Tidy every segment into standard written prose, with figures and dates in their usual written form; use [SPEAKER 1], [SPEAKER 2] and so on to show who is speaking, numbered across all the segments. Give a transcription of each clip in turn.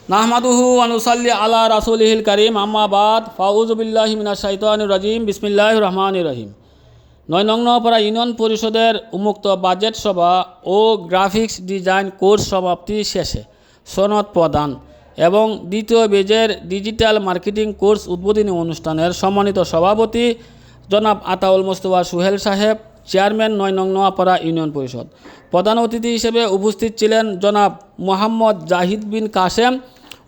[SPEAKER 1] নাহমাদুহু ওয়া নুসাল্লি আলা রাসূলিহিল কারীম আম্মা বাদ ফাউযু বিল্লাহি মিনাশ শাইতানির রাজিম বিসমিল্লাহির রহমানির রহিম। ৯ নং নওয়াপাড়া ইউনিয়ন পরিষদের উন্মুক্ত বাজেট সভা ও গ্রাফিক্স ডিজাইন কোর্স সমাপ্তি শেষে সনদ প্রদান এবং দ্বিতীয় বেজের ডিজিটাল মার্কেটিং কোর্স উদ্বোধনী অনুষ্ঠানের সম্মানিত সভাপতি জনাব আতাউল মোস্তফা সুহেল সাহেব, চেয়ারম্যান ৯ নং নোয়াপাড়া ইউনিয়ন পরিষদ। প্রধান অতিথি হিসেবে উপস্থিত ছিলেন জনাব মোহাম্মদ জাহিদ বিন কাসেম,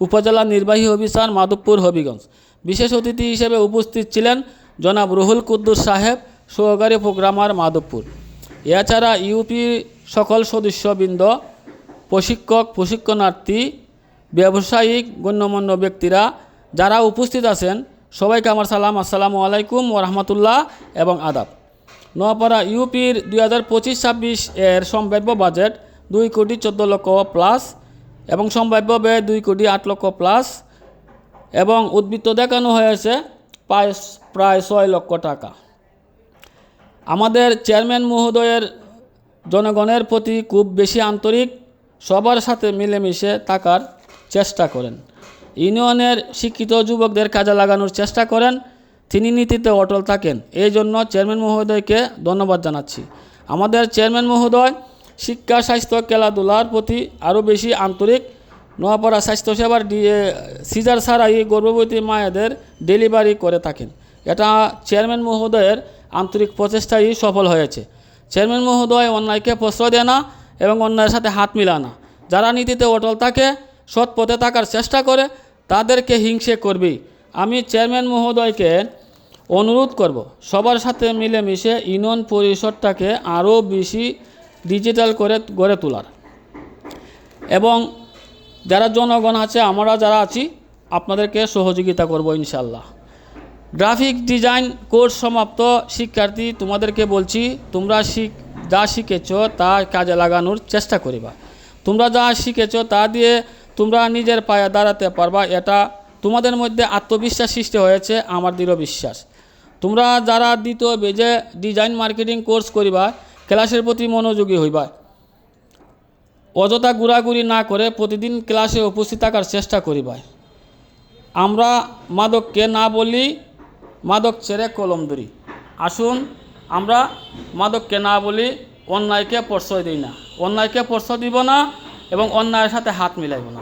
[SPEAKER 1] উপজেলা নির্বাহী অফিসার, মাধবপুর, হবিগঞ্জ। বিশেষ অতিথি হিসেবে উপস্থিত ছিলেন জনাব রুহুল কুদ্দুস সাহেব, সহকারী প্রোগ্রামার, মাধবপুর। এছাড়া ইউপি সকল সদস্যবৃন্দ, প্রশিক্ষক, প্রশিক্ষণার্থী, ব্যবসায়িক গণ্যমান্য ব্যক্তিরা যারা উপস্থিত আছেন সবাইকে আমার সালাম, আসসালামু আলাইকুম ওয়া রাহমাতুল্লাহ এবং আদাব। নোয়াপাড়া ইউপির 2025-26 এর সম্ভাব্য বাজেট 2,14,00,000 প্লাস এবং সম্ভাব্য ব্যয় 2,08,00,000 প্লাস এবং উদ্বৃত্ত দেখানো হয়েছে প্রায় 6 লক্ষ টাকা। আমাদের চেয়ারম্যান মহোদয়ের জনগণের প্রতি খুব বেশি আন্তরিক, সবার সাথে মিলেমিশে থাকার চেষ্টা করেন, ইউনিয়নের শিক্ষিত যুবকদের কাজে লাগানোর চেষ্টা করেন, তিনি নীতিতে অটল থাকেন। এই জন্য চেয়ারম্যান মহোদয়কে ধন্যবাদ জানাচ্ছি। আমাদের চেয়ারম্যান মহোদয় শিক্ষা, স্বাস্থ্য, খেলাধুলার প্রতি আরও বেশি আন্তরিক। নোয়াপাড়া স্বাস্থ্যসেবার সিজার ছাড়াই গর্ভবতী মায়েদের ডেলিভারি করে থাকেন। এটা চেয়ারম্যান মহোদয়ের আন্তরিক প্রচেষ্টাই সফল হয়েছে। চেয়ারম্যান মহোদয় অন্যায়কে প্রশ্রয় দেয় না এবং অন্যায়ের সাথে হাত মিলায় না। যারা নীতিতে অটল থাকে, সৎ পথে থাকার চেষ্টা করে, তাদেরকে হিংসে করবেই। আমি চেয়ারম্যান মহোদয়কে অনুরোধ করব সবার সাথে মিলেমিশে ইউনিয়ন পরিষদটাকে আরও বেশি ডিজিটাল করে গড়ে তোলার, এবং যারা জনগণ আছে, আমরা যারা আছি, আপনাদেরকে সহযোগিতা করব ইনশাল্লাহ। গ্রাফিক ডিজাইন কোর্স সমাপ্ত শিক্ষার্থী, তোমাদেরকে বলছি, তোমরা যা শিখেছ তা কাজে লাগানোর চেষ্টা করিবা। তোমরা যা শিখেছ তা দিয়ে তোমরা নিজের পায়ে দাঁড়াতে পারবা, এটা তোমাদের মধ্যে আত্মবিশ্বাস সৃষ্টি হয়েছে, আমার দৃঢ় বিশ্বাস। তোমরা যারা দ্বিতীয় বেজে ডিজাইন মার্কেটিং কোর্স করিবা, ক্লাসের প্রতি মনোযোগী হইবা, অযথা ঘোরাঘুরি না করে প্রতিদিন ক্লাসে উপস্থিত থাকার চেষ্টা করিবা। আমরা মাদককে না বলি, মাদক ছেড়ে কলম ধরি। আসুন আমরা মাদককে না বলি, অন্যায়কে প্রশ্রয় দিই না, অন্যায়কে প্রশ্রয় দিব না এবং অন্যায়ের সাথে হাত মিলাইব না।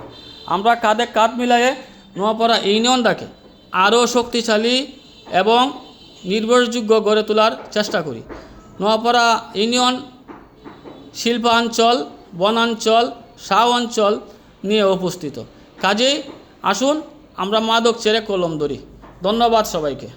[SPEAKER 1] আমরা কাঁধে কাঁধ মিলাইয়ে নোয়াপাড়া ইউনিয়নটাকে আরও শক্তিশালী এবং নির্ভরযোগ্য গড়ে তোলার চেষ্টা করি। নোয়াপাড়া ইউনিয়ন শিল্পাঞ্চল, বনাঞ্চল, শাহ অঞ্চল নিয়ে উপস্থিত। কাজেই আসুন আমরা মাদক ছেড়ে কলম ধরি। ধন্যবাদ সবাইকে।